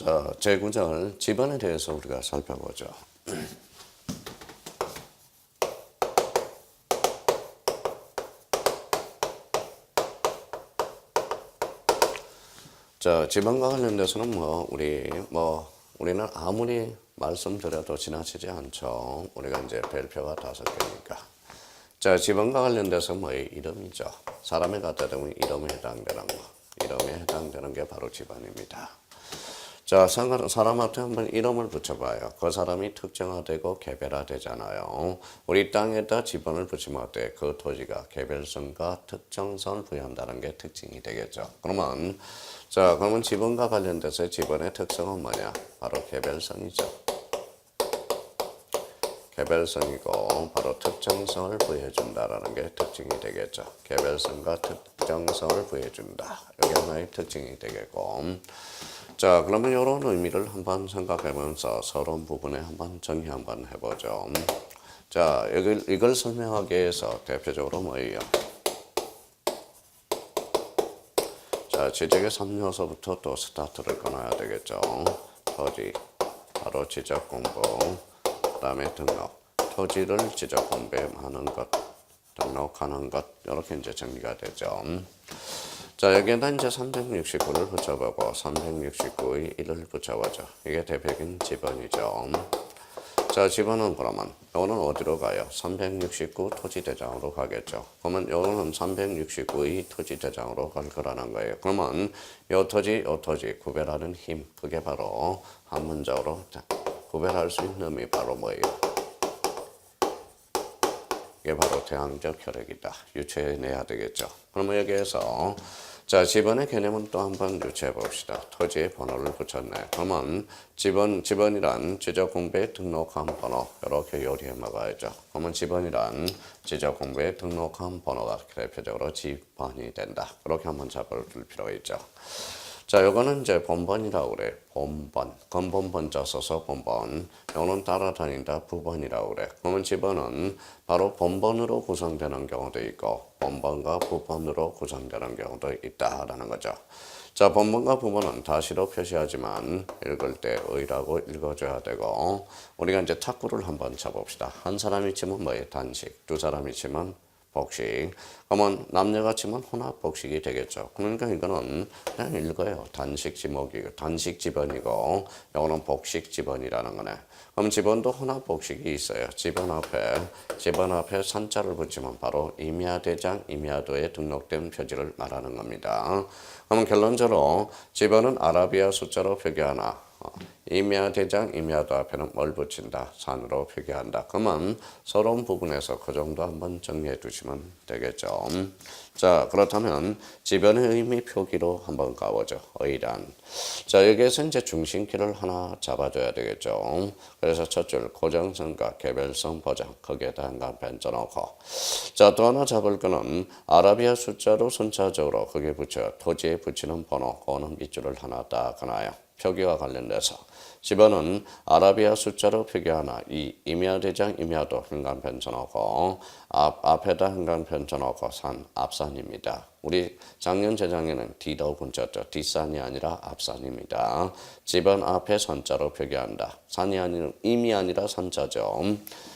자, 제9절 지번에 대해서 우리가 살펴보죠. 자, 지번과 관련돼서는 우리는 아무리 말씀드려도 지나치지 않죠. 우리가 이제 별표가 5개니까. 자, 지번과 관련돼서 이름이죠. 사람에 갖다 대면 이름에 해당되는 거. 이름에 해당되는 게 바로 지번입니다. 자, 사람한테 한번 이름을 붙여봐요. 그 사람이 특정화되고 개별화되잖아요. 우리 땅에다 지번을 붙이면 어때? 그 토지가 개별성과 특정성을 부여한다는 게 특징이 되겠죠. 그러면 지번과 관련돼서 지번의 특성은 뭐냐? 바로 개별성이죠. 개별성이고 바로 특정성을 부여해준다라는 게 특징이 되겠죠. 개별성과 특정성을 부여해준다. 이게 하나의 특징이 되겠고, 자, 그러면 이런 의미를 한번 생각해보면서 서론 부분에 한번 정리 한번 해보죠. 자, 이걸 설명하기 위해서 대표적으로 뭐예요? 자, 지적의 3요소부터 또 스타트를 끊어야 되겠죠. 토지, 바로 지적 공부, 그 다음에 등록, 토지를 지적 공부하는 것, 등록하는 것, 이렇게 이제 정리가 되죠. 자, 여기에다 이제 369를 붙여보고 369의 1을 붙여보죠. 이게 대표적인 지번이죠. 자, 지번은 그러면 이거는 어디로 가요? 369 토지대장으로 가겠죠. 그러면 이거는 369의 토지대장으로 갈 거라는 거예요. 그러면 이 토지 구별하는 힘, 그게 바로 한 문장으로 구별할 수 있는 놈이 바로 뭐예요? 이게 바로 대항적 혈액이다. 유추해내야 되겠죠. 그러면 여기에서 자, 지번의 개념은 또 한번 유추해 봅시다. 토지의 번호를 붙였네. 그러면 지번이란 지적공부에 등록한 번호, 이렇게 요리해 먹어야죠. 그러면 지번이란 지적공부에 등록한 번호가 대표적으로 지번이 된다. 그렇게 한번 잡아둘 필요가 있죠. 자, 요거는 이제 본번이라고 그래. 본번. 근본번자 써서 본번. 요거는 따라다닌다. 부번이라고 그래. 그러면 지번은 바로 본번으로 구성되는 경우도 있고, 본번과 부번으로 구성되는 경우도 있다라는 거죠. 자, 본번과 부번은 다시로 표시하지만 읽을 때 의라고 읽어줘야 되고, 우리가 이제 탁구를 한번 쳐봅시다. 한 사람이 치면 뭐예요? 단식. 두 사람이 치면 복식. 그러면 남녀가 치면 혼합 복식이 되겠죠. 그러니까 이거는 그냥 읽어요. 단식 지번이고, 이거는 복식 지번이라는 거네. 그럼 지번도 혼합 복식이 있어요. 지번 앞에 산자를 붙이면 바로 임야대장, 임야도에 등록된 표지를 말하는 겁니다. 그러면 결론적으로 지번은 아라비아 숫자로 표기하나, 임야대장, 임야도 앞에는 뭘 붙인다? 산으로 표기한다. 그러면 서론 부분에서 그 정도 한번 정리해 두시면 되겠죠. 자, 그렇다면 지번의 의미 표기로 한번 가보죠. 의란. 자, 여기에서 이제 중심키를 하나 잡아줘야 되겠죠. 그래서 첫 줄 고정성과 개별성 보장, 거기에다 한간 변져놓고, 자, 또 하나 잡을 거는 아라비아 숫자로 순차적으로 거기에 붙여 토지에 붙이는 번호, 그거는 밑줄을 하나 딱 그어놔요. 표기와 관련돼서 지번은 아라비아 숫자로 표기하나 이 임야대장 임야도 현관편 쳐놓고 앞에다 현관편 쳐놓고 산 앞산입니다. 우리 작년 재작년에는 D도 붙였죠. 뒷산이 아니라 앞산입니다. 지번 앞에 선자로 표기한다. 산이 아니라 임이 아니라 산자죠.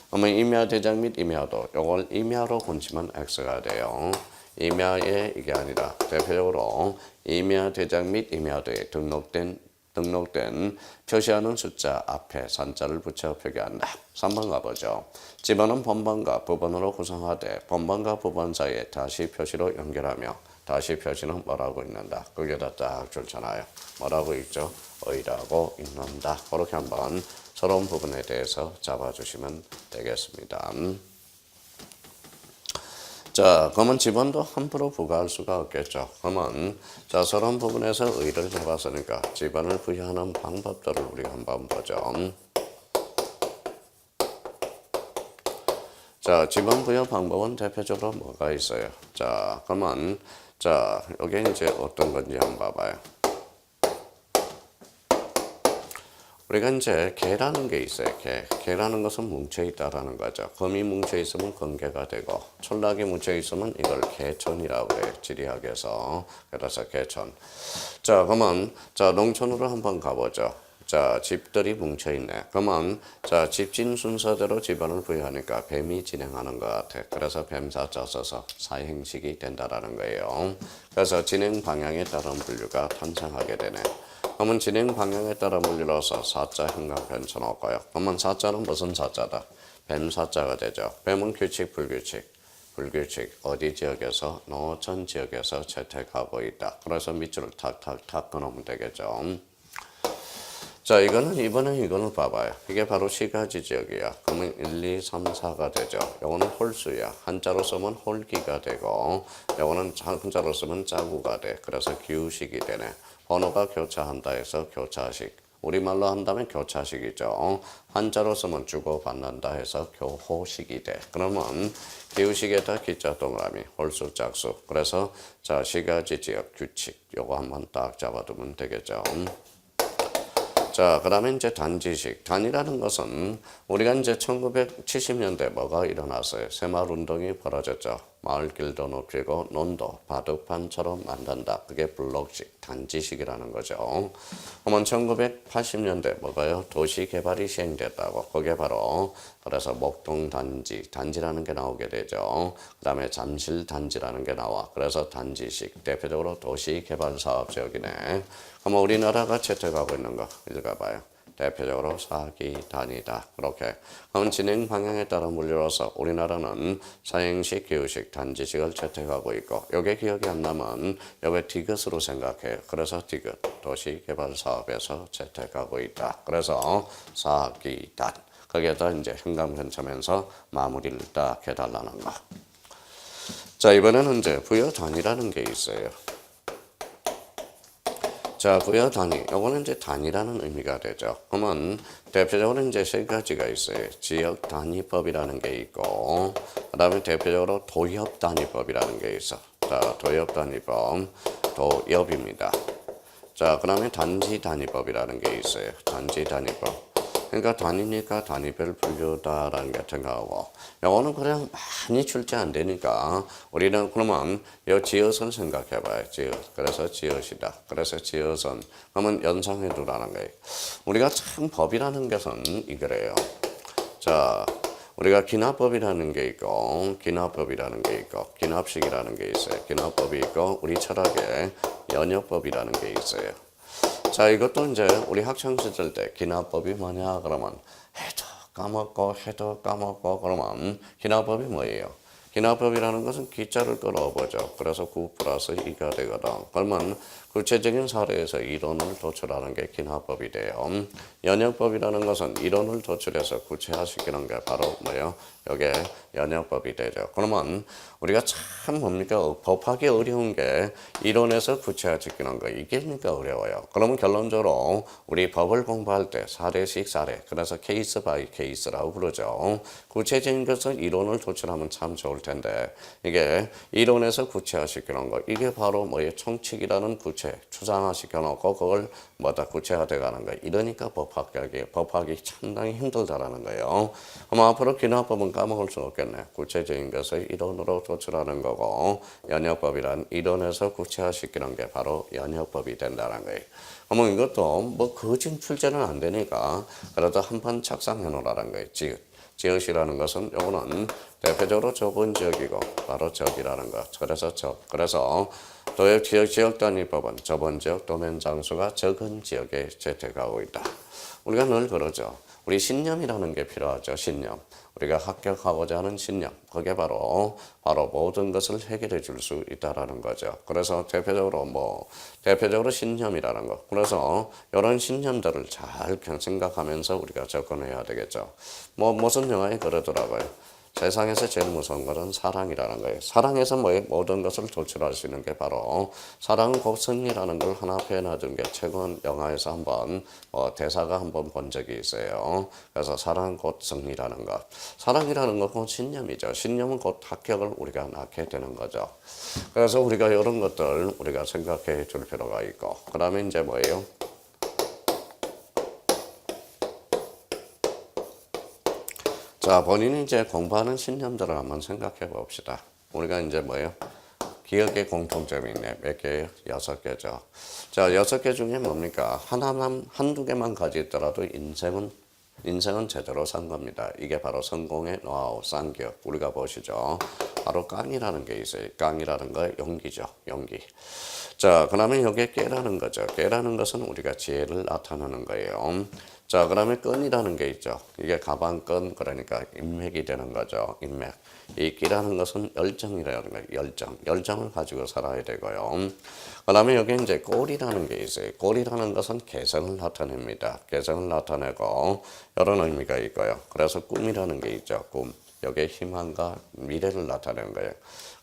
그러면 임야대장 및 임야도 이걸 임야로 붙이면 X가 돼요. 임야에 이게 아니라 대표적으로 임야대장 및 임야도에 등록된 표시하는 숫자 앞에 산자를 붙여 표기한다. 3번 가보죠. 지번은 본번과 부번으로 구성하되 본번과 부번 사이에 다시 표시로 연결하며 다시 표시는 뭐라고 읽는다. 거기에다 딱 줄잖아요. 뭐라고 읽죠? 의라고 읽는다. 그렇게 한번 서론 부분에 대해서 잡아주시면 되겠습니다. 자, 그러면 지번도 함부로 부과할 수가 없겠죠. 그러면 자, 서론 부분에서 의를 해봤으니까 지번을 부여하는 방법들을 우리가 한번 보죠. 자, 지번 부여 방법은 대표적으로 뭐가 있어요? 자, 그러면 자, 여기 이제 어떤 건지 한번 봐봐요. 우리가 이제 개라는 게 있어요. 개라는 것은 뭉쳐 있다라는 거죠. 검이 뭉쳐 있으면 검개가 되고 촌락이 뭉쳐 있으면 이걸 개촌이라고 그래요. 지리학에서. 그래서 개촌. 자, 그러면 자, 농촌으로 한번 가보죠. 자, 집들이 뭉쳐 있네. 그러면 자, 집진 순서대로 집안을 부여하니까 뱀이 진행하는 것 같아. 그래서 뱀사자 써서 사행식이 된다라는 거예요. 그래서 진행 방향에 따른 분류가 탄생하게 되네. 그러면 진행 방향에 따라 물리로서 사자 형광펜 쳐놓고요. 그러면 사자는 무슨 사자다? 뱀 사자가 되죠. 뱀은 규칙, 불규칙. 불규칙 어디 지역에서 농어촌 지역에서 채택하고 있다. 그래서 밑줄을 탁탁탁 끊으면 되겠죠. 자, 이번에 이거는 봐봐요. 이게 바로 시가지 지역이야. 그러면 1, 2, 3, 4가 되죠. 요거는 홀수야. 한자로 쓰면 홀기가 되고, 요거는 한자로 쓰면 짜구가 돼. 그래서 기우식이 되네. 번호가 교차한다 해서 교차식. 우리말로 한다면 교차식이죠. 한자로 쓰면 주고받는다 해서 교호식이 돼. 그러면 기우식에다 기자 동그라미, 홀수, 짝수. 그래서 자, 시가지 지역 규칙. 요거 한번 딱 잡아두면 되겠죠. 자, 그 다음에 이제 단지식. 단이라는 것은 우리가 이제 1970년대 뭐가 일어났어요? 새마을 운동이 벌어졌죠. 마을 길도 높이고 논도 바둑판처럼 만든다. 그게 블록식, 단지식이라는 거죠. 그러면 1980년대 뭐가요? 도시 개발이 시행됐다고. 그게 바로 그래서 목동 단지, 단지라는 게 나오게 되죠. 그 다음에 잠실 단지라는 게 나와. 그래서 단지식, 대표적으로 도시 개발 사업 지역이네. 그럼 우리나라가 채택하고 있는 거 읽어봐요. 대표적으로 사기 단위다. 그렇게. 그럼 진행 방향에 따라 물리로서 우리나라는 사행식, 기후식, 단지식을 채택하고 있고 요게 기억이 안 나면 요게 디귿으로 생각해요. 그래서 디귿, 도시개발사업에서 채택하고 있다. 그래서 사기 단. 거기에다 이제 현감편 쳐면서 마무리를 딱 해달라는 거. 자, 이번에는 이제 부여 단위라는 게 있어요. 자, 부여 단위. 요거는 이제 단위라는 의미가 되죠. 그러면 대표적으로 이제 세 가지가 있어요. 지역 단위법이라는 게 있고, 그 다음에 대표적으로 도협 단위법이라는 게 있어. 자, 도협 단위법, 도협입니다. 자, 그 다음에 단지 단위법이라는 게 있어요. 단지 단위법. 그러니까 단위니까 단위별 분류다라는 게 생각하고, 요거는 그냥 많이 출제 안 되니까 우리는 그러면 요 지어선 생각해봐요. 지어. 그래서 지어시다. 그래서 지어선. 그러면 연상해 두라는 거예요. 우리가 참 법이라는 것은 이거래요. 자, 우리가 기납법이라는 게 있고, 기납법이라는 게 있고, 기납식이라는 게 있어요. 기납법이 있고, 우리 철학에 연역법이라는 게 있어요. 자, 이것도 이제 우리 학창시절 때 기납법이 뭐냐 그러면 해도 까먹고 그러면 기납법이 뭐예요? 기납법이라는 것은 기자를 끌어보죠. 그래서 9 플러스 2가 되거든. 그러면 구체적인 사례에서 이론을 도출하는 게 기납법이 돼요. 연역법이라는 것은 이론을 도출해서 구체화시키는 게 바로 뭐예요? 이게 연역법이 되죠. 그러면 우리가 참 뭡니까? 법하기 어려운 게 이론에서 구체화시키는 거. 이게 그러니까 어려워요. 그러면 결론적으로 우리 법을 공부할 때 사례식 사례, 그래서 케이스 바이 케이스라고 부르죠. 구체적인 것은 이론을 도출하면 참 좋을 텐데 이게 이론에서 구체화시키는 거. 이게 바로 뭐예요? 총칙이라는 구체 추상화시켜놓고 그걸 뭐다 구체화돼가는 거예요. 이러니까 법하기 상당히 힘들다라는 거예요. 그럼 앞으로 기납법은 까먹을 수 없겠네. 구체적인 것을 이론으로 도출하는 거고 연역법이란 이론에서 구체화시키는 게 바로 연역법이 된다는 거예요. 그러면 이것도 뭐 거진 출제는 안 되니까 그래도 한번 착상해 놓으라는 거예요. 지읒이라는 것은 요거는 대표적으로 좁은 지역이고 바로 적이라는 것. 그래서 도역 지역 단위법은 좁은 지역 도면 장수가 적은 지역에 채택하고 있다. 우리가 늘 그러죠. 우리 신념이라는 게 필요하죠. 신념. 우리가 합격하고자 하는 신념. 그게 바로 모든 것을 해결해 줄 수 있다라는 거죠. 그래서 대표적으로 신념이라는 거. 그래서 이런 신념들을 잘 생각하면서 우리가 접근해야 되겠죠. 무슨 영화에 그러더라고요. 세상에서 제일 무서운 것은 사랑이라는 거예요. 사랑에서 모든 것을 도출할 수 있는 게 바로 사랑은 곧 승리라는 걸 하나 표현해준 게 최근 영화에서 한번 대사가 한번 본 적이 있어요. 그래서 사랑은 곧 승리라는 것. 사랑이라는 건 곧 신념이죠. 신념은 곧 합격을 우리가 낳게 되는 거죠. 그래서 우리가 이런 것들 우리가 생각해 줄 필요가 있고 그 다음에 이제 뭐예요? 자, 본인이 이제 공부하는 신념들을 한번 생각해 봅시다. 우리가 이제 뭐예요? 기억의 공통점이 있네. 몇 개예요? 6개죠. 자, 6개 중에 뭡니까? 하나만, 한두 개만 가지더라도 인생은 제대로 산 겁니다. 이게 바로 성공의 노하우, 쌍기업. 우리가 보시죠. 바로 깡이라는 게 있어요. 깡이라는 거 용기죠. 용기. 자, 그러면 이게 깨라는 거죠. 깨라는 것은 우리가 지혜를 나타내는 거예요. 자, 그러면 끈이라는 게 있죠. 이게 가방끈, 그러니까 인맥이 되는 거죠. 인맥. 이 끼라는 것은 열정이라는 거예요. 열정. 열정을 가지고 살아야 되고요. 그 다음에 여기 이제 꼴이라는 게 있어요. 꼴이라는 것은 개성을 나타냅니다. 개성을 나타내고 이런 의미가 있고요. 그래서 꿈이라는 게 있죠. 꿈. 여기에 희망과 미래를 나타내는 거예요.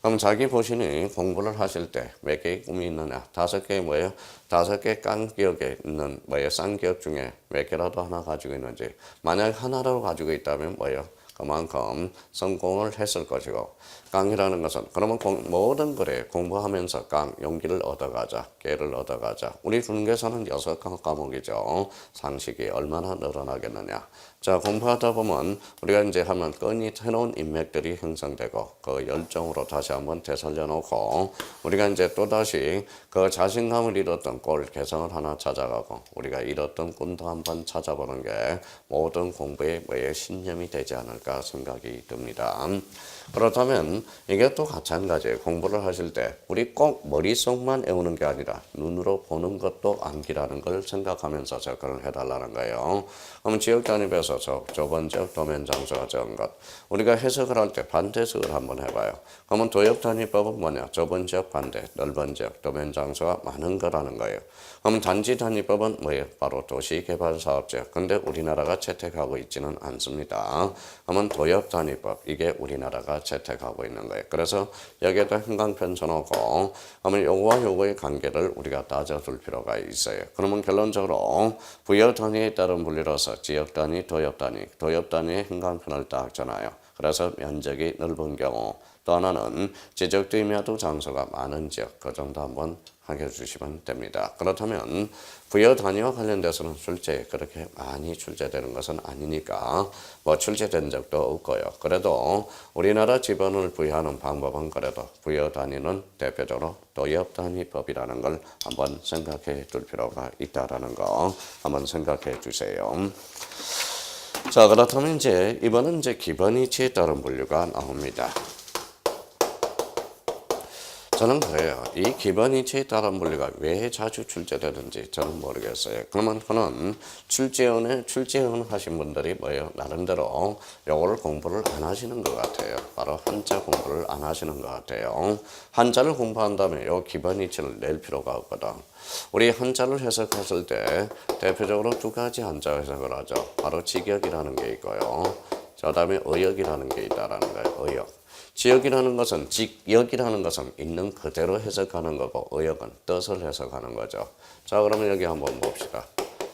그럼 자기 보시니 공부를 하실 때 몇 개의 꿈이 있느냐? 5개 뭐예요? 5개 깡기억에 있는 뭐예요? 쌍기억 중에 몇 개라도 하나 가지고 있는지. 만약 하나라도 가지고 있다면 뭐예요? 그만큼 성공을 했을 것이고, 깡이라는 것은 그러면 모든 거래 공부하면서 깡 용기를 얻어가자, 깨를 얻어가자. 우리 중개사는 6과목이죠. 상식이 얼마나 늘어나겠느냐. 자, 공부하다 보면 우리가 이제 하면 끈이 새로운 인맥들이 형성되고 그 열정으로 다시 한번 되살려 놓고 우리가 이제 또 다시 그 자신감을 잃었던 꼴 개성을 하나 찾아가고 우리가 잃었던 꿈도 한번 찾아보는 게 모든 공부의 뭐의 신념이 되지 않을까 생각이 듭니다. 그렇다면 이게 또 마찬가지예요. 공부를 하실 때 우리 꼭 머릿속만 외우는 게 아니라 눈으로 보는 것도 암기라는 걸 생각하면서 접근을 해달라는 거예요. 그럼 지역 단위에서 좁은 지역 도면 장소가 적은 것. 우리가 해석을 할 때 반대 해석을 한번 해봐요. 그러면 도역 단위법은 뭐냐? 좁은 지역 반대, 넓은 지역 도면 장소가 많은 거라는 거예요. 그럼 단지 단위법은 뭐예요? 바로 도시개발사업지역. 근데 우리나라가 채택하고 있지는 않습니다. 그러면 도역 단위법, 이게 우리나라가 채택하고 있는 거예요. 그래서 여기에다 형광펜 쳐놓고 그러면 요거와 요거의 관계를 우리가 따져둘 필요가 있어요. 그러면 결론적으로 부여 단위에 따른 분리로서 지역 단위, 도역 단위, 도역 단위에 형광펜을 딱 쳐놔요. 그래서 면적이 넓은 경우 또 하나는 지적되며도 장소가 많은 지역, 그 정도 한번 하게 해주시면 됩니다. 그렇다면 부여 단위와 관련돼서는 출제 그렇게 많이 출제되는 것은 아니니까 뭐 출제된 적도 없고요. 그래도 우리나라 지번을 부여하는 방법은 그래도 부여 단위는 대표적으로 도역 단위법이라는 걸 한번 생각해 둘 필요가 있다라는 거 한번 생각해 주세요. 자, 그렇다면 이제 이번은 이제 기본 이치에 따른 분류가 나옵니다. 저는 그래요. 이 기본 이치에 따른 분류가 왜 자주 출제되는지 저는 모르겠어요. 그러면 그는 출제원 하신 분들이 뭐예요? 나름대로 요거를 공부를 안 하시는 것 같아요. 바로 한자 공부를 안 하시는 것 같아요. 한자를 공부한다면 요 기본 이치를 낼 필요가 없거든. 우리 한자를 해석했을 때 대표적으로 2가지 한자 해석을 하죠. 바로 직역이라는 게 있고요. 그 다음에 의역이라는 게 있다라는 거예요. 의역. 지역이라는 것은 직역이라는 것은 있는 그대로 해석하는 거고 의역은 뜻을 해석하는 거죠. 자, 그러면 여기 한번 봅시다.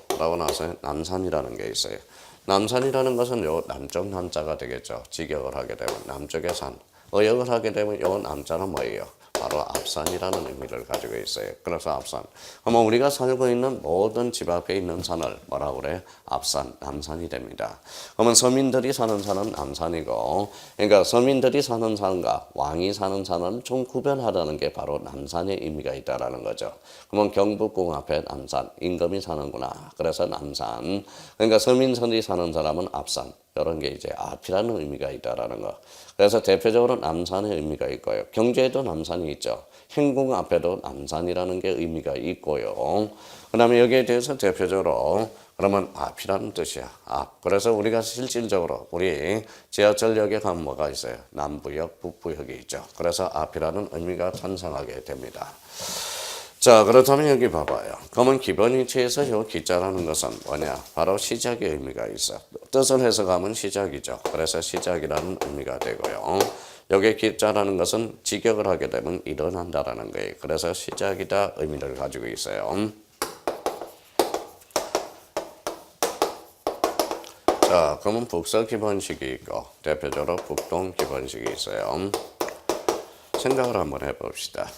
그러고 나서 남산이라는 게 있어요. 남산이라는 것은 요 남쪽 남자가 되겠죠. 직역을 하게 되면 남쪽의 산. 의역을 하게 되면 요 남자는 뭐예요? 바로 앞산이라는 의미를 가지고 있어요. 그래서 앞산. 그러면 우리가 살고 있는 모든 집 앞에 있는 산을 뭐라고 그래? 앞산, 남산이 됩니다. 그러면 서민들이 사는 산은 남산이고, 그러니까 서민들이 사는 산과 왕이 사는 산을 좀 구별하라는 게 바로 남산의 의미가 있다라는 거죠. 그러면 경북궁 앞에 남산, 임금이 사는구나. 그래서 남산. 그러니까 서민들이 사는 사람은 앞산. 이런 게 이제 앞이라는 의미가 있다라는 거. 그래서 대표적으로 남산의 의미가 있고요. 경주에도 남산이 있죠. 행궁 앞에도 남산이라는 게 의미가 있고요. 그 다음에 여기에 대해서 대표적으로 그러면 앞이라는 뜻이야. 앞. 그래서 우리가 실질적으로 우리 지하철역에 가면 뭐가 있어요? 남부역, 북부역이 있죠. 그래서 앞이라는 의미가 탄생하게 됩니다. 자, 그렇다면 여기 봐봐요. 그러면 기본 이치에서 이 기자라는 것은 뭐냐? 바로 시작의 의미가 있어. 뜻을 해석하면 시작이죠. 그래서 시작이라는 의미가 되고요. 여기 기자라는 것은 직역을 하게 되면 일어난다라는 거예요. 그래서 시작이다 의미를 가지고 있어요. 자, 그러면 북서 기본식이 있고 대표적으로 북동 기본식이 있어요. 생각을 한번 해봅시다.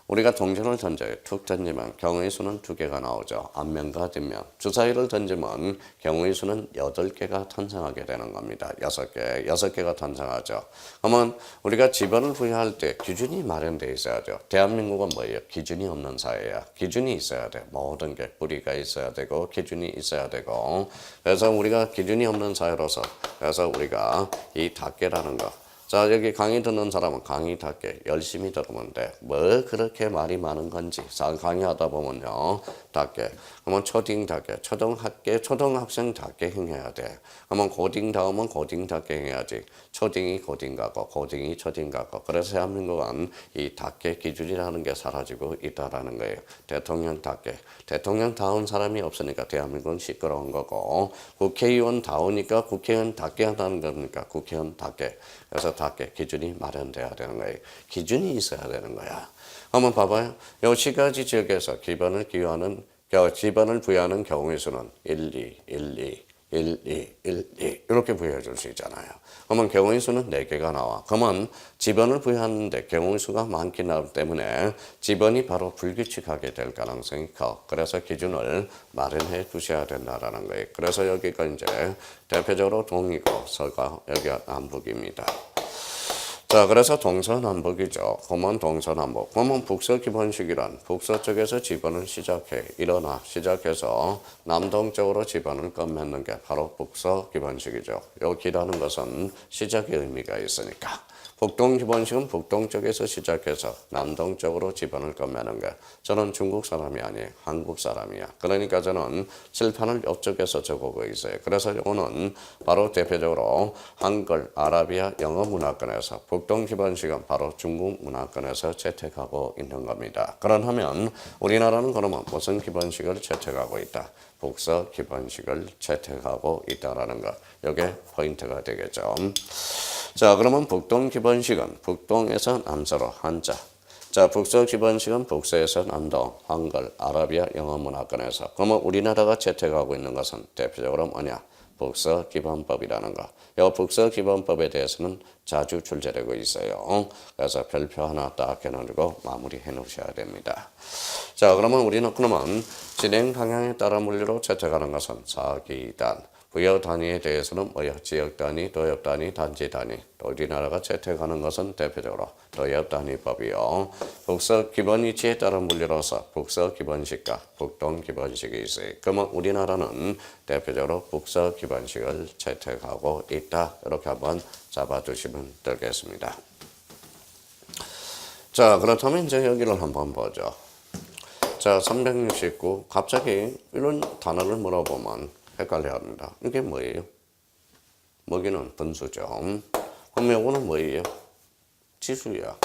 우리가 동전을 던져요. 툭 던지면 경우의 수는 2개가 나오죠. 앞면과 뒷면. 주사위를 던지면 경우의 수는 8개가 탄생하게 되는 겁니다. 6개가 탄생하죠. 그러면 우리가 지번을 부여할 때 기준이 마련되어 있어야죠. 대한민국은 뭐예요? 기준이 없는 사회야. 기준이 있어야 돼. 모든 게 뿌리가 있어야 되고 기준이 있어야 되고. 그래서 우리가 기준이 없는 사회로서 그래서 우리가 이 닫게라는 거. 자, 여기 강의 듣는 사람은 강의답게 열심히 들으면 돼. 뭐 그렇게 말이 많은 건지. 강의하다 보면요. 답게. 그러면 초딩답게, 초등학생답게 행해야 돼. 그러면 고딩 다음은 고딩답게 행해야지. 초딩이 고딩 가고 고딩이 초딩 가고. 그래서 대한민국은 이 답게 기준이라는 게 사라지고 있다라는 거예요. 대통령답게. 대통령다운 사람이 없으니까 대한민국은 시끄러운 거고, 국회의원다우니까 국회의원답게 한다는 겁니까? 국회의원답게. 그래서 답게 기준이 마련돼야 되는 거예요. 기준이 있어야 되는 거야. 한번 봐봐요. 요 시가지 지역에서 지번을 부여하는 경우의 수는 1, 2, 1, 2, 1, 2, 1, 2 이렇게 부여해 줄 수 있잖아요. 그러면 경우의 수는 4개가 나와. 그러면 지번을 부여하는데 경우의 수가 많기 때문에 지번이 바로 불규칙하게 될 가능성이 커. 그래서 기준을 마련해 두셔야 된다라는 거예요. 그래서 여기가 이제 대표적으로 동이고 서가 여기가 남북입니다. 자, 그래서 동서남북이죠. 그러면 동서남북. 그러면 북서기본식이란 북서쪽에서 지번을 시작해서 남동쪽으로 지번을 끝맺는 게 바로 북서기본식이죠. 여기라는 것은 시작의 의미가 있으니까. 북동기본식은 북동쪽에서 시작해서 남동쪽으로 지번을 끝맺는 게 저는 중국 사람이 아니에요. 한국 사람이야. 그러니까 저는 칠판을 옆쪽에서 적어보고 있어요. 그래서 이거는 바로 대표적으로 한글, 아라비아, 영어 문화권에서 북동기본식은 바로 중국 문화권에서 채택하고 있는 겁니다. 그러면 우리나라는 그러면 무슨 기본식을 채택하고 있다? 북서 기본식을 채택하고 있다라는 것. 이게 포인트가 되겠죠. 자, 그러면 북동 기본식은 북동에서 남서로 한자. 자, 북서 기본식은 북서에서 남동, 한글, 아라비아, 영어 문화권에서. 그러면 우리나라가 채택하고 있는 것은 대표적으로 뭐냐? 북서 기본법이라는 거. 이 북서 기본법에 대해서는 자주 출제되고 있어요. 그래서 별표 하나 딱 해놓고 마무리해 놓으셔야 됩니다. 자, 그러면 진행 방향에 따라 물리로 채택하는 것은 사기단. 부여 단위에 대해서는 뭐야? 지역 단위, 도엽 단위, 단지 단위. 우리나라가 채택하는 것은 대표적으로 도엽 단위법이요. 북서 기본 위치에 따른 물리로서 북서 기본식과 북동 기본식이 있어요. 그러면 우리나라는 대표적으로 북서 기본식을 채택하고 있다. 이렇게 한번 잡아두시면 되겠습니다. 자, 그렇다면 이제 여기를 한번 보죠. 자, 369. 갑자기 이런 단어를 물어보면 헷갈려 합니다. 이게 뭐예요? 먹이는 분수죠. 그럼 이거는 뭐예요? 지수야.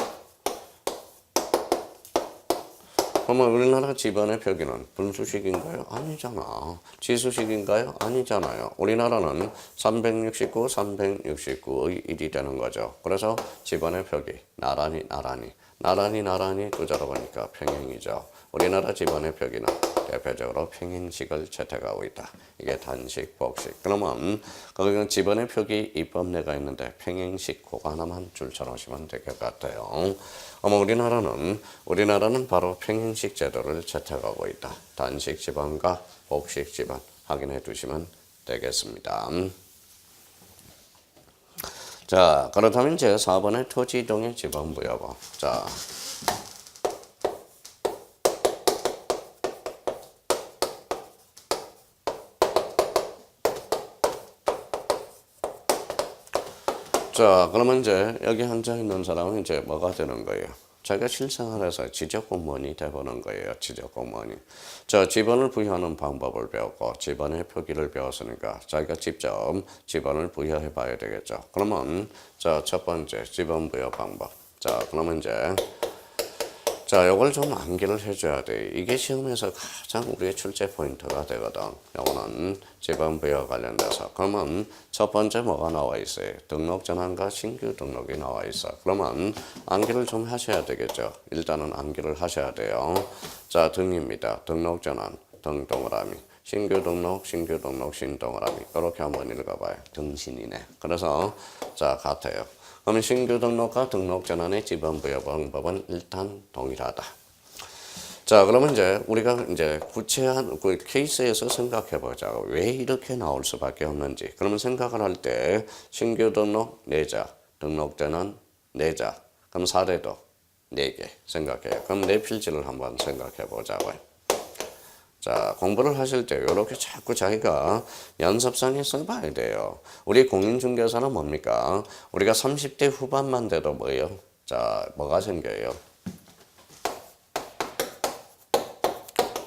그러면 우리나라 지번의 표기는 분수식인가요? 아니잖아. 지수식인가요? 아니잖아요. 우리나라는 369, 369의 1이 되는 거죠. 그래서 지번의 표기, 나란히 두자로 보니까 평행이죠. 우리나라 지번의 표기는 대표적으로 평행식을 채택하고 있다. 이게 단식, 복식. 그러면 거기는 지번의 표기 입법례가 있는데 평행식 그거 하나만 줄쳐놓으시면 될 것 같아요. 우리나라는 바로 평행식 제도를 채택하고 있다. 단식 지번과 복식 지번 확인해 두시면 되겠습니다. 자, 그렇다면 제 4번의 토지 이동의 지번 부여법. 자, 그러면 이제 여기 앉아 있는 사람은 이제 뭐가 되는 거예요? 자기가 실생활에서 지적공무원이 돼보는 거예요. 지적공무원이. 자, 지번을 부여하는 방법을 배웠고 지번의 표기를 배웠으니까 자기가 직접 지번을 부여해 봐야 되겠죠. 그러면 자, 첫 번째 지번 부여 방법. 자, 그러면 이제 요걸 좀 암기를 해줘야 돼. 이게 시험에서 가장 우리의 출제 포인트가 되거든. 요거는 지번 부여 관련돼서. 그러면 첫 번째 뭐가 나와 있어요? 등록 전환과 신규 등록이 나와 있어. 그러면 암기를 좀 하셔야 되겠죠. 일단은 암기를 하셔야 돼요. 자, 등입니다. 등록 전환, 등 동그라미. 신규 등록, 신동그라미. 이렇게 한번 읽어봐요. 등신이네. 그래서 자, 같아요. 그러면 신규 등록과 등록 전환의 지번 부여 방법은 일단 동일하다. 자, 그러면 이제 우리가 이제 구체한 그 케이스에서 생각해 보자. 왜 이렇게 나올 수밖에 없는지. 그러면 생각을 할 때 신규 등록 4자, 등록자는 4자. 그럼 사례도 4개 생각해요. 그럼 내 필지를 한번 생각해 보자고요. 자, 공부를 하실 때 이렇게 자꾸 자기가 연습상에 써봐야 돼요. 우리 공인중개사는 뭡니까? 우리가 30대 후반만 돼도 뭐예요? 자, 뭐가 생겨요?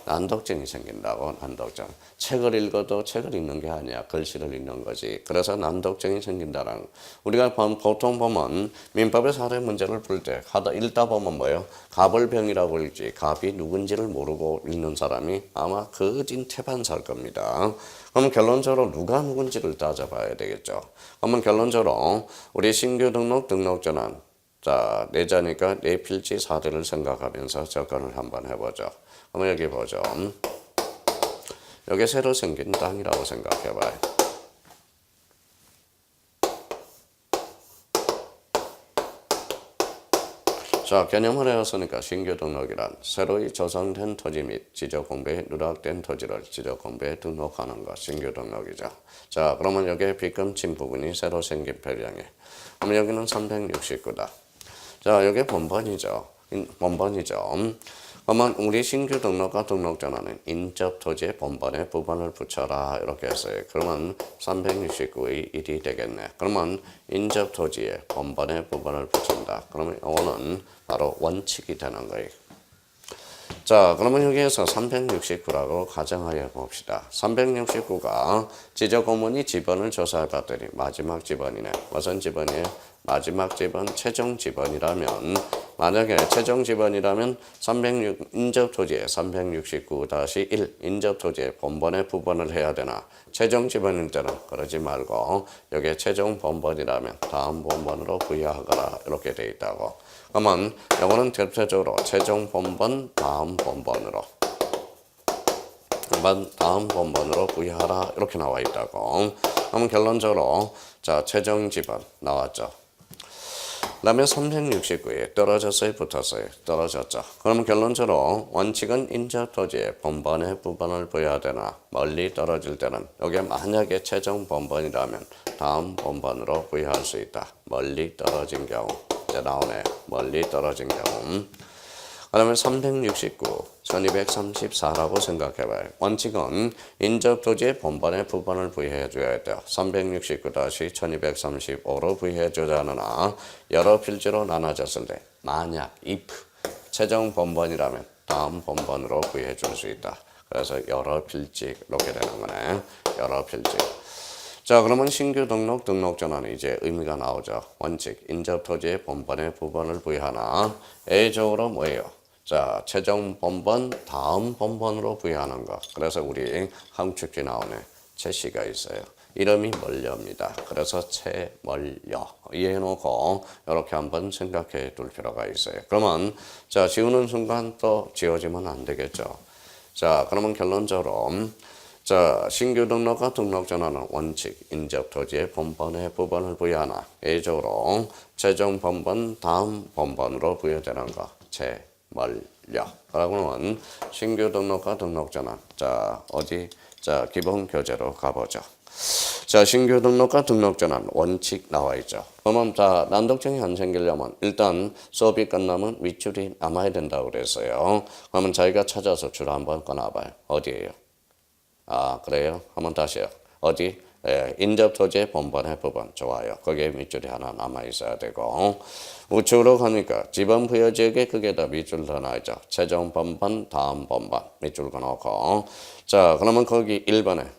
난독증이 생긴다고. 난독증. 책을 읽어도 책을 읽는 게 아니야. 글씨를 읽는 거지. 그래서 난독증이 생긴다라는. 우리가 보통 보면 민법의 사례 문제를 풀 때 읽다 보면 뭐예요? 갑을병이라고 읽지. 갑이 누군지를 모르고 읽는 사람이 아마 거진 태반사일 겁니다. 그러면 결론적으로 누가 누군지를 따져봐야 되겠죠. 그러면 결론적으로 우리 신규 등록전환. 자, 4자니까 내 필지 사례를 생각하면서 접근을 한번 해보죠. 그러면 여기 보죠. 여기 새로 생긴 땅이라고 생각해봐요. 자, 개념을 해왔으니까 신규 등록이란 새로이 조성된 토지 및 지적공부에 누락된 토지를 지적공부에 등록하는 것, 신규 등록이죠. 자, 그러면 여기에 비금친 부분이 새로 생긴 별량에. 그러면 여기는 369다. 자, 여기 본번이죠. 그러면 우리 신규 등록과 등록전환은 인접 토지의 본번에 부분을 붙여라 이렇게 했어요. 그러면 369의 1이 되겠네. 그러면 인접 토지의 본번에 부분을 붙인다. 그러면 이거는 바로 원칙이 되는 거예요. 자, 그러면 여기에서 369라고 가정하여 봅시다. 369가 지적공무원이 지번을 조사해 봤더니 마지막 지번이네. 무슨 지번이에요? 마지막 지번, 최종 지번이라면 만약에 최종 지번이라면 306 인접토지에 369-1 인접토지에 본번의 부번을 해야 되나? 최종 지번일 때는 그러지 말고 여기에 최종 본번이라면 다음 본번으로 부여하거라 이렇게 돼 있다고. 그러면 이거는 대표적으로 최종 본번 다음 본번으로 다음 본번으로 부여하라 이렇게 나와 있다고. 그러면 결론적으로 자 최종 지번 나왔죠. 그다음에 369에 떨어졌어요, 붙었어요? 떨어졌죠. 그러면 결론적으로 원칙은 인접토지에 본번의 부분을 부여해야 되나 멀리 떨어질 때는 여기에 만약에 최종 본번이라면 다음 본번으로 부여할 수 있다. 멀리 떨어진 경우 이제 나오네. 멀리 떨어진 경우. 그러면 369, 1234라고 생각해봐요. 원칙은 인접토지의 본번의 부분을 부여해줘야 돼요. 369-1235로 부여해줘야 하느나 여러 필지로 나눠졌을 때 만약 if 최종 본번이라면 다음 본번으로 부여해줄 수 있다. 그래서 여러 필지 이렇게 되는 거네. 여러 필지. 자, 그러면 신규 등록전환은 이제 의미가 나오죠. 원칙, 인접토지의 본번의 부분을 부여하나 A적으로 뭐예요? 자, 최종 본번, 다음 본번으로 부여하는 것. 그래서 우리 함축기 나오네. 최씨가 있어요. 이름이 멀려입니다. 그래서 최멀려. 이해해놓고 이렇게 한번 생각해 둘 필요가 있어요. 그러면 자, 지우는 순간 또 지워지면 안 되겠죠. 자, 그러면 결론적으로 자, 신규 등록과 등록전환은 원칙, 인접토지의 본번의 부분을 부여하나 A적으로 최종 본번, 다음 본번으로 부여되는 것. 멀려. 그러고는 신규 등록과 등록전환. 자, 어디? 자, 기본 교재로 가보죠. 자, 신규 등록과 등록전환 원칙 나와 있죠. 그러면 자, 난독증이 안 생기려면 일단 수업이 끝나면 윗줄이 남아야 된다고 그랬어요. 그러면 자기가 찾아서 줄 한번 꺼놔봐요. 어디예요? 아, 그래요? 한번 다시요. 어디? 예, 인접토지의 본번의 부분. 좋아요. 거기에 밑줄이 하나 남아있어야 되고 우측으로 가니까 지번 부여지역에 그게 다 밑줄 더 나있죠. 최종 본번, 다음 본번 밑줄 그어놓고 자, 그러면 거기 1번에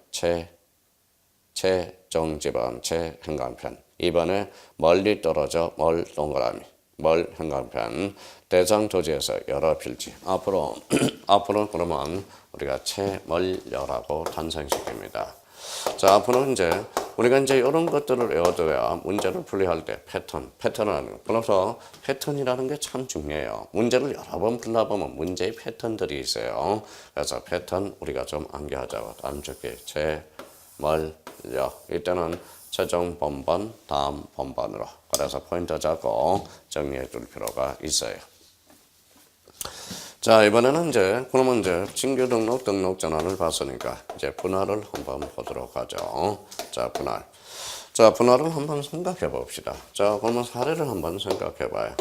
최종 지번, 최행간편 2번에 멀리 떨어져 멀 동그라미 멀 행간편 대상 토지에서 여러 필지 앞으로 그러면 우리가 최멀려라고 탄생시킵니다. 자, 앞으로 이제 우리가 이제 이런 것들을 외워둬야 문제를 풀이할 때 패턴을 그래서 패턴이라는 게 참 중요해요. 문제를 여러 번 풀다 보면 문제의 패턴들이 있어요. 그래서 패턴 우리가 좀 암기하자고. 다음 주기 최멀려 이때는 최종 본번 다음 본번으로 그래서 포인트 잡고 정리해 둘 필요가 있어요. 자, 이번에는 그러면 신규 등록 전환을 봤으니까 이제 분할을 한번 보도록 하죠. 자, 분할. 자, 분할을 한번 생각해 봅시다. 자, 그러면 사례를 한번 생각해 봐요.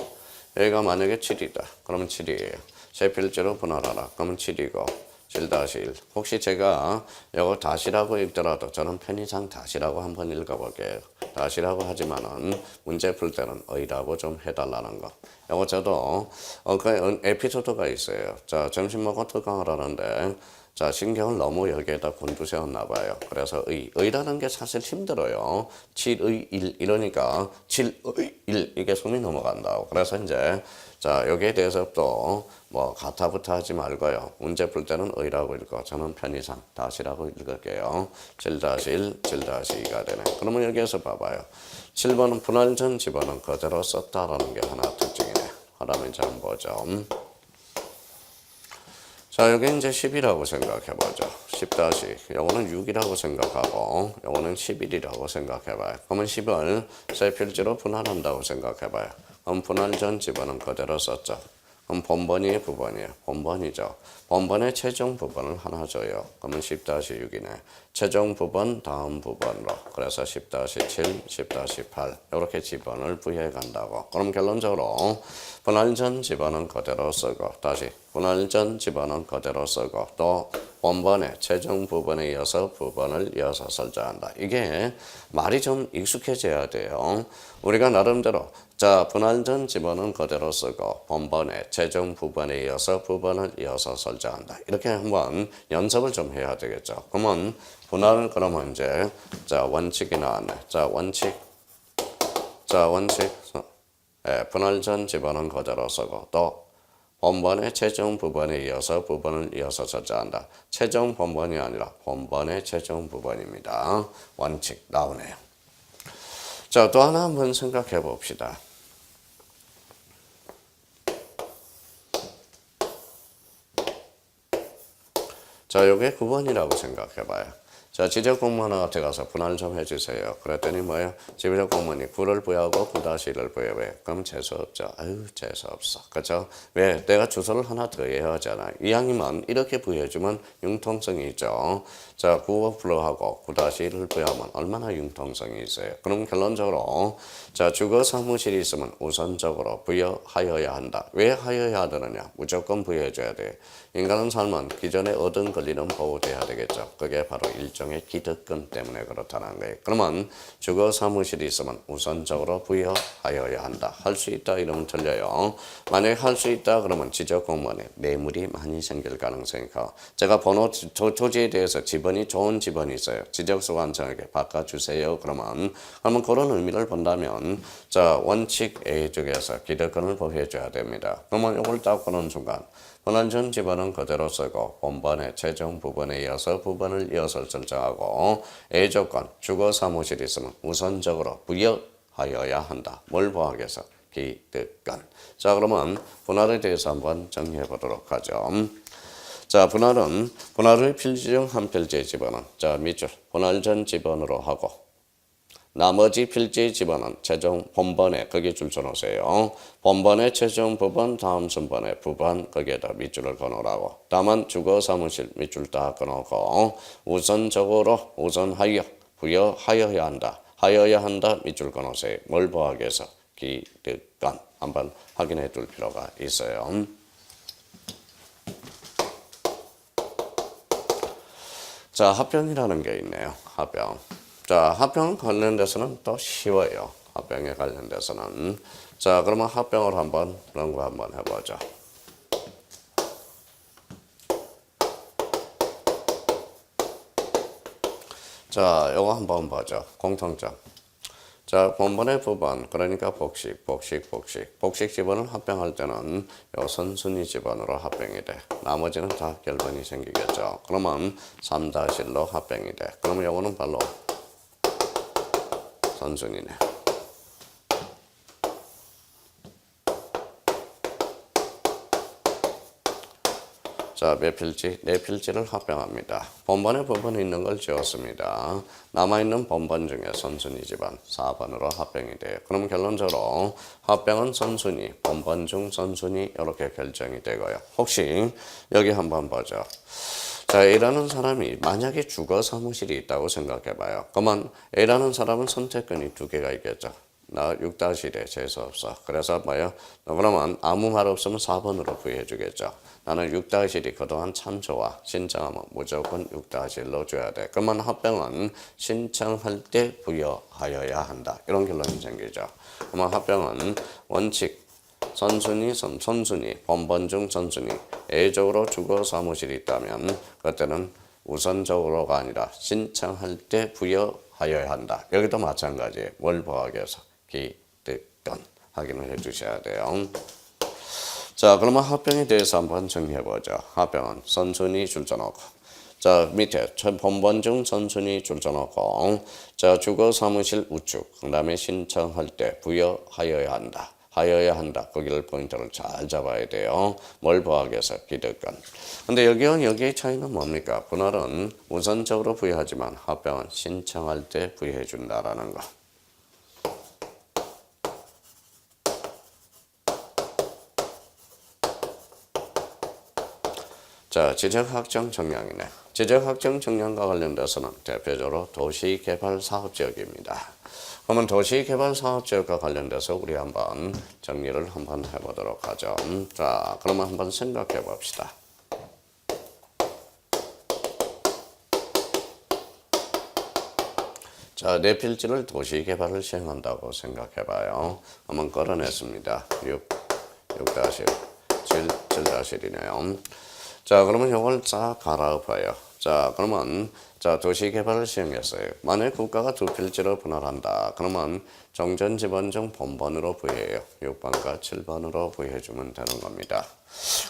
여기가 만약에 7이다. 그러면 7이에요. 세 필지로 분할하라. 그러면 7이고 7-1. 혹시 제가 이거 다시라고 읽더라도 저는 편의상 다시라고 한번 읽어볼게요. 다시라고 하지만은 문제 풀 때는 의라고 좀 해달라는 거. 이거 저도 그 에피소드가 있어요. 자, 점심 먹고 특강을 하는데 자, 신경을 너무 여기에다 곤두세웠나 봐요. 그래서 의라는 게 사실 힘들어요. 7의 1 이러니까 7의 1 이게 손이 넘어간다고. 그래서 이제 자, 여기에 대해서 또 뭐 가타부타 하지 말고요. 문제 풀 때는 의라고 읽고 저는 편의상 다시라고 읽을게요. 7-1, 7-2가 되네. 그러면 여기에서 봐봐요. 7번은 분할 전 집어는 그대로 썼다라는 게 하나 특징이네. 그러면 이제 한번 보죠. 자, 여기 이제 10이라고 생각해보죠. 10-, 요거는 6이라고 생각하고, 요거는 11이라고 생각해봐요. 그러면 10을 세 필지로 분할한다고 생각해봐요. 그럼 분할 전 집어는 그대로 썼죠. 그럼 본번이 부번이에요. 본번이죠. 본번의 최종 부번을 하나 줘요. 그러면 10-6이네. 최종 부번 다음 부번으로. 그래서 10-7, 10-8 이렇게 지번을 부여해 간다고. 그럼 결론적으로 분할 전 집어는 그대로 쓰고 다시 분할 전 집어는 그대로 쓰고 또 본번의 최종 부분에 이어서 부분을 이어서 설정한다. 이게 말이 좀 익숙해져야 돼요. 우리가 나름대로 자, 분할 전 집어는 그대로 쓰고 본번의 최종 부분에 이어서 부분을 이어서 설정한다. 이렇게 한번 연습을 좀 해야 되겠죠. 그러면 분할은 그러면 이제 자, 원칙이 나왔네. 자, 원칙. 자, 원칙. 분할 전 집어는 그대로 쓰고 또 본번의 최종 부분에 이어서 부분을 이어서 설정한다. 최종 본번이 아니라 본번의 최종 부분입니다. 원칙 나오네요. 자, 또 하나 한번 생각해 봅시다. 자, 요게 9번이라고 생각해 봐요. 자, 지적 공무원한테 가서 분할 좀 해주세요. 그랬더니 뭐예요? 지적 공무원이 9를 부여하고 9-1을 부여해. 그럼 재수없죠. 아유, 재수없어. 그렇죠? 왜? 내가 주소를 하나 더 해야 하잖아. 이왕이면 이렇게 부여해주면 융통성이 있죠. 자, 9와 불어하고 9-1을 부여하면 얼마나 융통성이 있어요. 그럼 결론적으로 자, 주거 사무실이 있으면 우선적으로 부여하여야 한다. 왜 하여야 되느냐? 무조건 부여해줘야 돼. 인간은 살면 기존에 얻은 권리는 보호돼야 되겠죠. 그게 바로 일종의 기득권 때문에 그렇다는 거예요. 그러면 주거 사무실이 있으면 우선적으로 부여하여야 한다. 할 수 있다 이러면 틀려요. 만약에 할 수 있다 그러면 지적 공무원에 뇌물이 많이 생길 가능성이 커. 제가 번호 토지에 대해서 지번이 좋은 지번이 있어요. 지적소 관청에게 바꿔주세요. 그러면 그런 의미를 본다면 자, 원칙 A 쪽에서 기득권을 보호해줘야 됩니다. 그러면 이걸 딱 보는 순간 분할 전 집어는 그대로 쓰고 본번의 최종 부분에 이어서 부분을 이어서 설정하고 A 조건 주거 사무실이 있으면 우선적으로 부여하여야 한다. 뭘 보호하겠어? 기득권. 자, 그러면 분할에 대해서 한번 정리해 보도록 하죠. 자, 분할의 필지 중 한 필지의 집어는 자, 밑줄 분할 전 집어으로 하고 나머지 필지의 집어는 최종 본번에 거기에 줄 쳐놓으세요. 본번의 최종 부분 다음 순번의 부분 거기에다 밑줄을 거놓으라고. 다만 주거 사무실 밑줄 다 거놓고 우선적으로 우선하여 부여하여야 한다. 하여야 한다 밑줄 거놓으세요. 뭘 보호하기 위해서? 기득권. 한번 확인해 둘 필요가 있어요. 자, 합병이라는 게 있네요. 합병. 자, 합병 관련돼서는 또 쉬워요. 합병에 관련돼서는. 자, 그러면 합병을 한번 그런 거 한번 해보죠. 자, 요거 한번 보죠. 공통점. 자, 본번의 부분, 그러니까 복식 집어는 합병할 때는 요 선순위 집어으로 합병이 돼. 나머지는 다 결번이 생기겠죠. 그러면 3-1로 합병이 돼. 그러면 요거는 바로 선순위네. 자, 몇 필지? 네 필지를 합병합니다. 번번에 부분이 있는 걸 지웠습니다. 남아있는 번번 중에 선순위 집안 4번으로 합병이 돼요. 그럼 결론적으로 합병은 선순위, 번번 중 선순위 이렇게 결정이 되고요. 혹시 여기 한번 보죠. 자, A라는 사람이 만약에 주거 사무실이 있다고 생각해봐요. 그러면 A라는 사람은 선택권이 두 개가 있겠죠. 나 6-1에 재수없어. 그래서 뭐요? 그러면 아무 말 없으면 4번으로 부여해 주겠죠. 나는 6-1이 그동안 참 좋아. 신청하면 무조건 6-1로 줘야 돼. 그러면 합병은 신청할 때 부여하여야 한다. 이런 결론이 생기죠. 그러면 합병은 원칙, 선순위, 번번 중 선순위, A적으로 주거 사무실이 있다면 그때는 우선적으로가 아니라 신청할 때 부여하여야 한다. 여기도 마찬가지예요. 뭘 보하기 위해서? 기득권 확인을 해 주셔야 돼요. 자, 그러면 합병에 대해서 한번 정리해보죠. 합병은 선순위 줄쳐놓고, 자, 밑에 번번 중 선순위 줄쳐놓고, 자, 주거 사무실 우측, 그 다음에 신청할 때 부여하여야 한다. 하여야 한다. 거기를 포인트를 잘 잡아야 돼요. 뭘 보하기 위해서? 기득권. 근데 여기의 차이는 뭡니까? 분할은 우선적으로 부여하지만 합병은 신청할 때 부여해 준다라는 거. 자, 지적확정 정량이네. 지적확정 정량과 관련돼서는 대표적으로 도시개발사업지역입니다. 그러면 도시개발사업지역과 관련돼서 우리 한번 정리를 한번 해보도록 하죠. 자, 그러면 한번 생각해 봅시다. 자, 네 필지를 도시개발을 시행한다고 생각해봐요. 한번 끌어냈습니다. 6-7, 7-1이네요. 자, 그러면 이걸 쫙 갈아엎어요. 자, 그러면 자, 도시개발을 시행했어요. 만약 국가가 두 필지로 분할한다. 그러면 정전지번 중 번번으로 부여해요. 6번과 7번으로 부여해주면 되는 겁니다.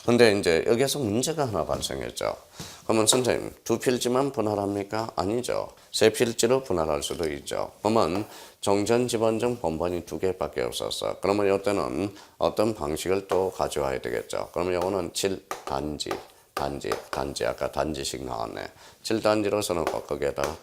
근데 이제 여기서 문제가 하나 발생했죠. 그러면 선생님, 두 필지만 분할합니까? 아니죠. 세 필지로 분할할 수도 있죠. 그러면 정전지번 중 번번이 두 개밖에 없었어. 그러면 이때는 어떤 방식을 또 가져와야 되겠죠. 그러면 이거는 7단지. 단지 아까 단지식 나왔네. 7단지로 써놓고 거기에다가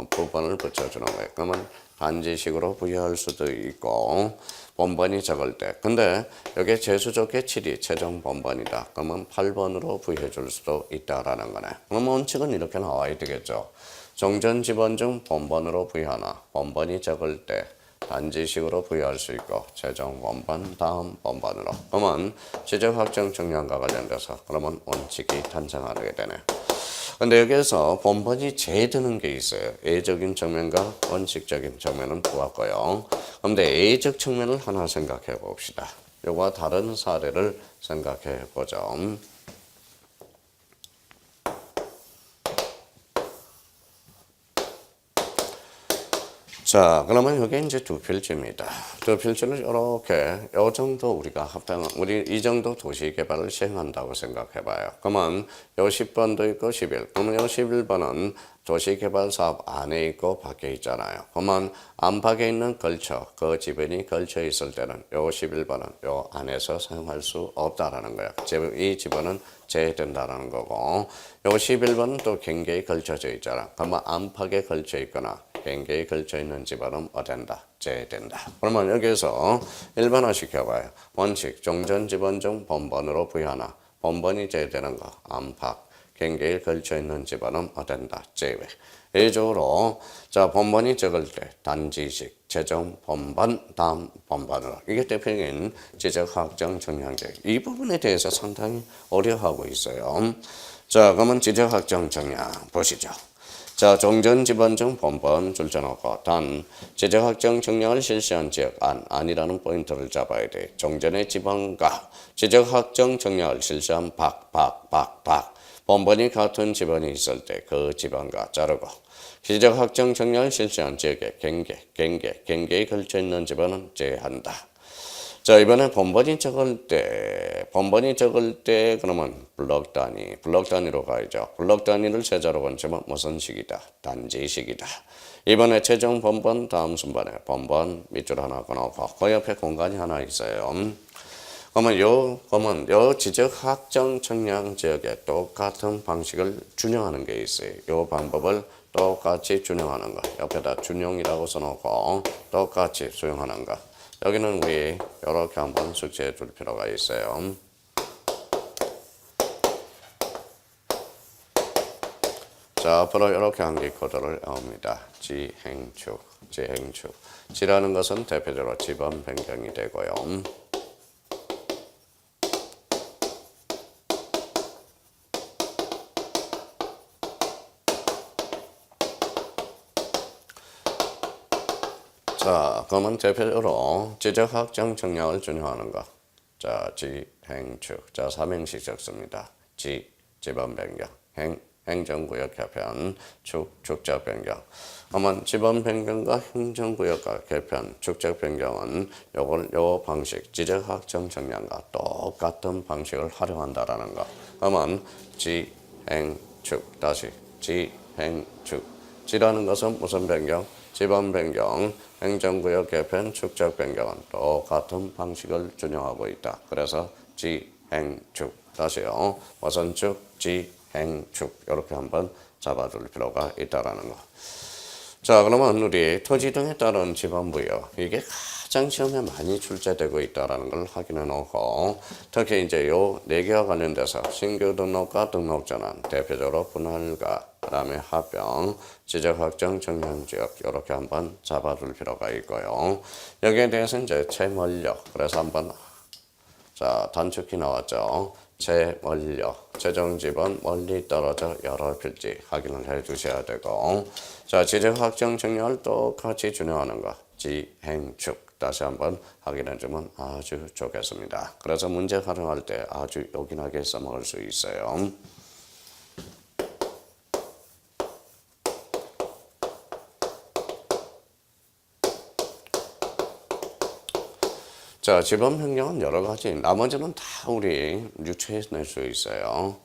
부번을 붙여주는 거예요. 그러면 단지식으로 부여할 수도 있고 번번이 적을 때. 근데 여기에 재수 좋게 7이 최종 번번이다. 그러면 8번으로 부여해 줄 수도 있다라는 거네. 그러면 원칙은 이렇게 나와야 되겠죠. 정전 지번 중 번번으로 부여하나 번번이 적을 때 단지식으로 부여할 수 있고 최종 번번 다음 번번으로. 그러면 지적확정 정량과 관련돼서 그러면 원칙이 탄생하게 되네. 근데 여기에서 번번이 제드는 게 있어요. A적인 측면과 원칙적인 측면은 보았고요. 그런데 A적 측면을 하나 생각해 봅시다. 요거와 다른 사례를 생각해 보죠. 자, 그러면 여기 이제 두 필지입니다. 두 필지를 이렇게 요 정도 우리가 우리 이 정도 도시 개발을 시행한다고 생각해 봐요. 그러면 요 10번도 있고 11. 그러면 요 11번은 도시 개발 사업 안에 있고 밖에 있잖아요. 그러면 안팎에 있는 걸쳐, 그 지번이 걸쳐 있을 때는 요 11번은 요 안에서 사용할 수 없다라는 거예요. 이 지번은 제외된다라는 거고, 요 11번은 또 경계에 걸쳐져 있잖아. 그러면 안팎에 걸쳐 있거나 경계에 걸쳐 있는 지번은 어된다? 제외된다. 그러면 여기서 일반화 시켜봐요. 원칙, 종전 지번 중 번번으로 부여하나 번번이 제외되는 거, 안팎, 경계에 걸쳐 있는 지번은 어된다? 제외. 예적으로 자, 번번이 적을 때 단지식, 최종 번번, 다음 번번으로. 이게 대표적인 지적확정 정량적. 이 부분에 대해서 상당히 어려워하고 있어요. 자, 그러면 지적확정 정량 보시죠. 자, 종전 지번 중 번번 줄쳐놓고 단 지적확정 정량을 실시한 지역 안이라는 포인트를 잡아야 돼. 종전의 지번과 지적확정 정량을 실시한 박 번번이 같은 지번이 있을 때 그 지번과 자르고 지적확정 정량을 실시한 지역의 경계에 걸쳐 있는 지번은 제외한다. 자, 이번에 번번이 적을 때 그러면 블록 단위로 가야죠. 블록 단위를 세자로 번지면 무슨 식이다? 단지식이다. 이번에 최종 번번 다음 순번에 번번 밑줄 하나 꺼놓고 그 옆에 공간이 하나 있어요. 그러면 요 지적 확정 청량 지역에 똑같은 방식을 준용하는 게 있어요. 요 방법을 똑같이 준용하는 거. 옆에다 준용이라고 써놓고 똑같이 수용하는 거. 여기는 우리 이렇게 한번 숙지해 줄 필요가 있어요. 자, 앞으로 이렇게 한기 코드를 외웁니다. 지행축. 지라는 것은 대표적으로 지번 변경이 되고요. 자, 그러면 대표적으로 지적 확정 청량을 준용하는 것. 자, 지행축. 자, 삼행시 적습니다. 지번 변경. 행정구역 개편, 축적 변경. 그러면 지번 변경과 행정구역과 개편, 축적 변경은 요 방식, 지적 확정 청량과 똑같은 방식을 활용한다라는 거. 그러면 지행축, 다시 지행축. 지라는 것은 무슨 변경? 지번 변경, 행정구역 개편, 축적 변경은 똑같은 방식을 준용하고 있다. 그래서 지행축. 다시요. 무슨 축? 행축 이렇게 한번 잡아줄 필요가 있다라는 거. 자, 그러면 우리 토지 등에 따른 지방부여 이게 가장 시험에 많이 출제되고 있다라는 걸 확인해 놓고 특히 이제 요 4개와 관련돼서 신규 등록과 등록 전환 대표적으로 분할과 그다음에 합병, 지적 확정 청량 지역 이렇게 한번 잡아줄 필요가 있고요. 여기에 대해서 이제 채멀력 그래서 한번 자 단축키 나왔죠. 채멀려, 최종지번 멀리 떨어져 여러 필지 확인을 해 주셔야 되고 자 지적 확정 청량을 똑같이 준용하는 거 지행축 다시 한번 확인해 주면 아주 좋겠습니다. 그래서 문제 활용할 때 아주 요긴하게 써먹을 수 있어요. 자, 지번 변경은 여러 가지, 나머지는 다 우리 유추해낼 수 있어요.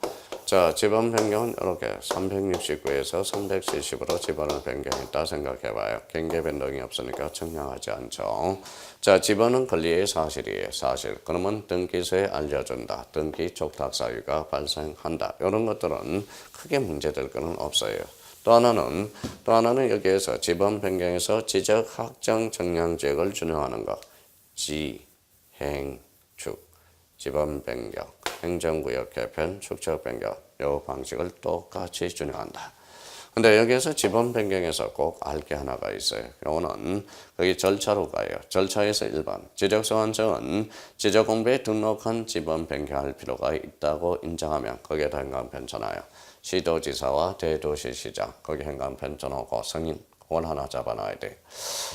자, 지번 변경은 이렇게 369에서 370으로 지번을 변경했다 생각해봐요. 경계 변동이 없으니까 청량하지 않죠. 자, 지번은 권리의 사실이에요. 사실. 그러면 등기소에 알려준다. 등기 촉탁 사유가 발생한다. 이런 것들은 크게 문제될 거는 없어요. 또 하나는 여기에서 지번 변경에서 지적 확정 청량 지역을 준용하는 것. 지행축, 지번 변경, 행정구역 개편, 축적 변경 이 방식을 똑같이 준용한다. 근데 여기에서 지번 변경에서 꼭 알 게 하나가 있어요. 이거는 거기 절차로 가요. 절차에서 1번 지적소환청은 지적공부에 등록한 지번 변경할 필요가 있다고 인정하면 거기에다 행간편 전하여 시도지사와 대도시시장 거기 행간편 전하고 승인 그걸 하나 잡아놔야 돼.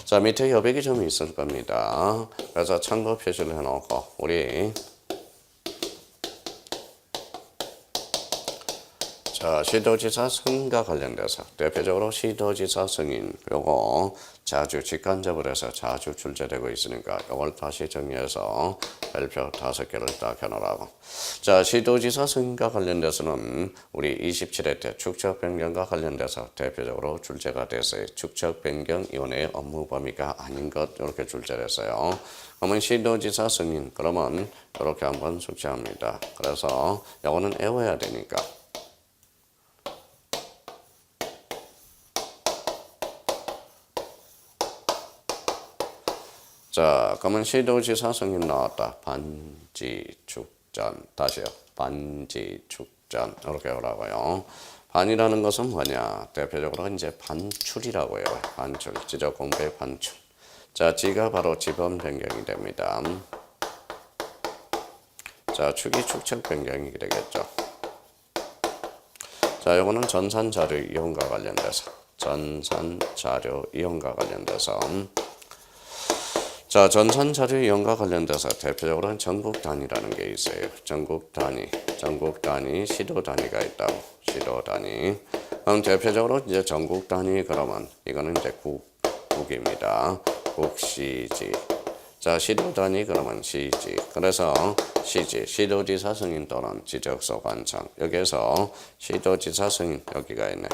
자, 밑에 여백이 좀 있을 겁니다. 그래서 참고 표시를 해놓고 우리 자, 시도지사 승인과 관련돼서 대표적으로 시도지사 승인 요거 자주 직간접을 해서 자주 출제되고 있으니까 요걸 다시 정리해서 별표 5개를 딱 해놓으라고. 자, 시도지사 승인과 관련돼서는 우리 27회 때 축적 변경과 관련돼서 대표적으로 출제가 됐어요. 축적 변경 이원의 업무 범위가 아닌 것 이렇게 출제를 했어요. 그러면 시도지사 승인 그러면 이렇게 한번 숙지합니다. 그래서 요거는 외워야 되니까. 자, 그러면 시도지사 승인 나왔다. 반지축전. 다시요. 반지축전. 이렇게 하라고요. 반이라는 것은 뭐냐? 대표적으로 이제 반출이라고 해요. 반출. 지적공부의 반출. 자, 지가 바로 지번 변경이 됩니다. 자, 축이 축적 변경이 되겠죠. 자, 요거는 전산자료 이용과 관련돼서. 전산자료 이용과 관련돼서. 자, 전산자료 이용과 관련돼서 대표적으로는 전국 단위라는 게 있어요. 전국 단위, 시도 단위가 있다고. 시도 단위. 그럼 대표적으로 이제 전국 단위 그러면 이거는 이제 국입니다. 국시지. 자, 시도 단위 그러면 시지. 그래서 시지, 시도지사 승인 또는 지적소관청. 여기에서 시도지사 승인 여기가 있네.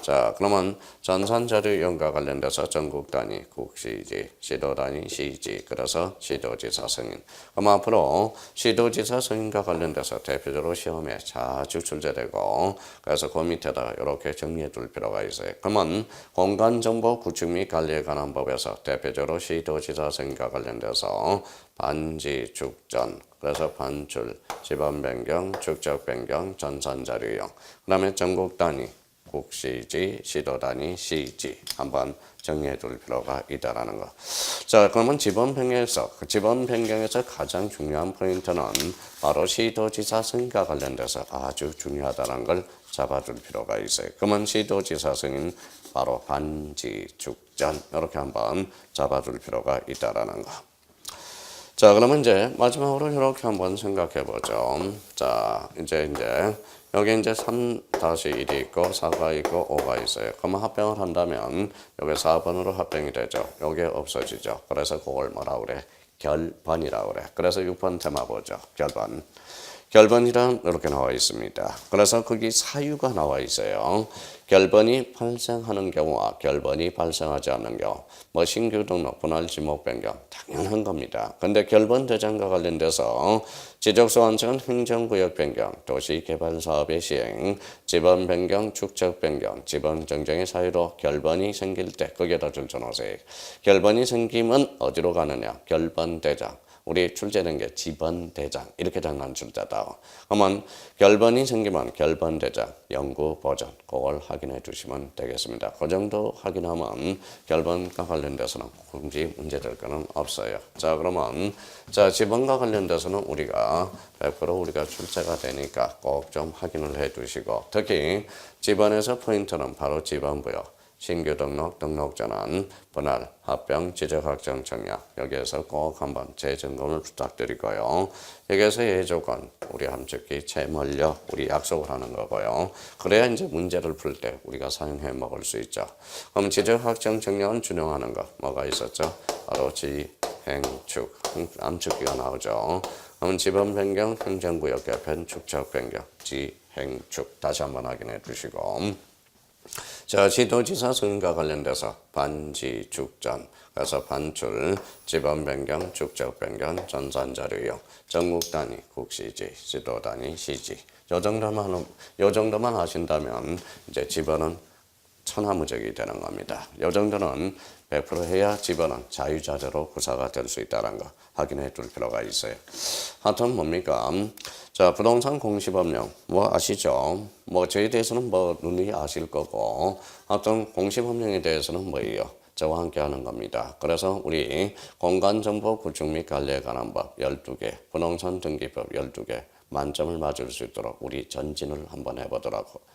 자, 그러면 전산자료이용과 관련돼서 전국 단위 국시지, 시도 단위 시지, 그래서 시도지사 승인. 그럼 앞으로 시도지사 승인과 관련돼서 대표적으로 시험에 자주 출제되고, 그래서 그 밑에다가 이렇게 정리해 둘 필요가 있어요. 그러면 공간정보 구축 및 관리에 관한 법에서 대표적으로 시도지사 승인과 관련돼서 반지, 축전, 그래서 반출, 지번 변경, 축적 변경, 전산자료용, 그 다음에 전국 단위 국시지, 시도 단위 시지 한번 정리해 둘 필요가 있다라는 거. 자, 그러면 지번 변경에서 가장 중요한 포인트는 바로 시도지사 승인과 관련돼서 아주 중요하다는 걸 잡아줄 필요가 있어요. 그러면 시도지사 승인 바로 반지, 축전 이렇게 한번 잡아줄 필요가 있다라는 거. 자, 그러면 이제 마지막으로 이렇게 한번 생각해 보죠. 자, 이제 여기 이제 3-1이 있고 4가 있고 5가 있어요. 그러면 합병을 한다면 여기 4번으로 합병이 되죠. 여기 없어지죠. 그래서 그걸 뭐라 그래? 결번이라고 그래. 그래서 6번 테마 보죠. 결번. 결번이란 이렇게 나와 있습니다. 그래서 거기 사유가 나와 있어요. 결번이 발생하는 경우와 결번이 발생하지 않는 경우, 뭐 신규 등록, 분할 지목 변경 당연한 겁니다. 근데 결번 대장과 관련돼서 지적소 완성 행정구역 변경, 도시개발 사업의 시행, 지번 변경, 축적 변경, 지번 정정의 사유로 결번이 생길 때 거기에다 줄여놓으세요. 결번이 생기면 어디로 가느냐? 결번 대장. 우리 출제된 게 지번대장 이렇게 장난칠 때다. 그러면 결번이 생기면 결번대장 연구 버전 그걸 확인해 주시면 되겠습니다. 그 정도 확인하면 결번과 관련돼서는 굳이 문제될 거는 없어요. 자, 그러면 지번과 관련돼서는 우리가 100% 우리가 출제가 되니까 꼭 좀 확인을 해 두시고, 특히 지번에서 포인트는 바로 지번부요. 신규 등록, 등록 전환, 분할, 합병, 지적 확정 청약 여기에서 꼭 한번 재점검을 부탁드리고요. 여기에서 예조건 우리 함축기 채멀려 우리 약속을 하는 거고요. 그래야 이제 문제를 풀 때 우리가 사용해 먹을 수 있죠. 그럼 지적 확정 청약은 준용하는 거 뭐가 있었죠? 바로 지행축, 함축기가 나오죠. 그럼 지번 변경, 행정구역 개편, 축적 변경, 지행축 다시 한번 확인해 주시고. 자, 시도지사 승인과 관련돼서 반지, 축전, 그래서 반출, 지번 변경, 축적 변경, 전산자료용, 전국 단위, 국시지, 시도 단위, 시지. 요 정도만 하신다면 이제 지번은 천하무적이 되는 겁니다. 요 정도는 100% 해야 지번은 자유자재로 구사가 될 수 있다는 거 확인해 둘 필요가 있어요. 하여튼 뭡니까? 자, 부동산 공시법령 뭐 아시죠? 뭐 저에 대해서는 뭐 누누이 아실 거고, 하여튼 공시법령에 대해서는 뭐예요? 저와 함께 하는 겁니다. 그래서 우리 공간정보 구축 및 관리에 관한 법 12개, 부동산 등기법 12개 만점을 맞을 수 있도록 우리 전진을 한번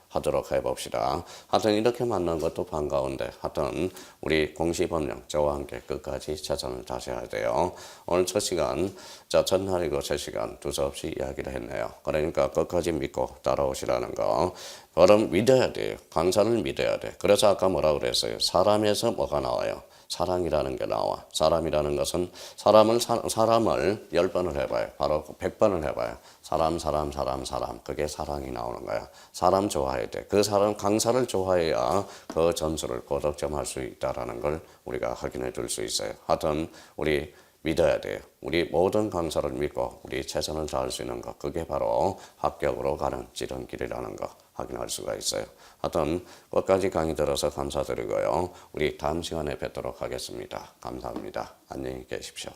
하도록 해봅시다. 하여튼 이렇게 만난 것도 반가운데, 하여튼 우리 공시법령 저와 함께 끝까지 최선을 다하셔야 돼요. 오늘 첫 시간, 첫날이고 첫 시간 두서없이 이야기를 했네요. 그러니까 끝까지 믿고 따라오시라는 거. 그럼 믿어야 돼요. 강사를 믿어야 돼. 그래서 아까 뭐라고 그랬어요? 사람에서 뭐가 나와요? 사랑이라는 게 나와. 사람이라는 것은 사람을 10번을 해봐요. 바로 100번을 해봐요. 사람. 그게 사랑이 나오는 거야. 사람 좋아해야 돼. 그 사람 강사를 좋아해야 그 점수를 고득점할 수 있다라는 걸 우리가 확인해 줄 수 있어요. 하여튼 우리 믿어야 돼요. 우리 모든 강사를 믿고 우리 최선을 다할 수 있는 것, 그게 바로 합격으로 가는 지름길이라는 거 확인할 수가 있어요. 하여튼 끝까지 강의 들어서 감사드리고요. 우리 다음 시간에 뵙도록 하겠습니다. 감사합니다. 안녕히 계십시오.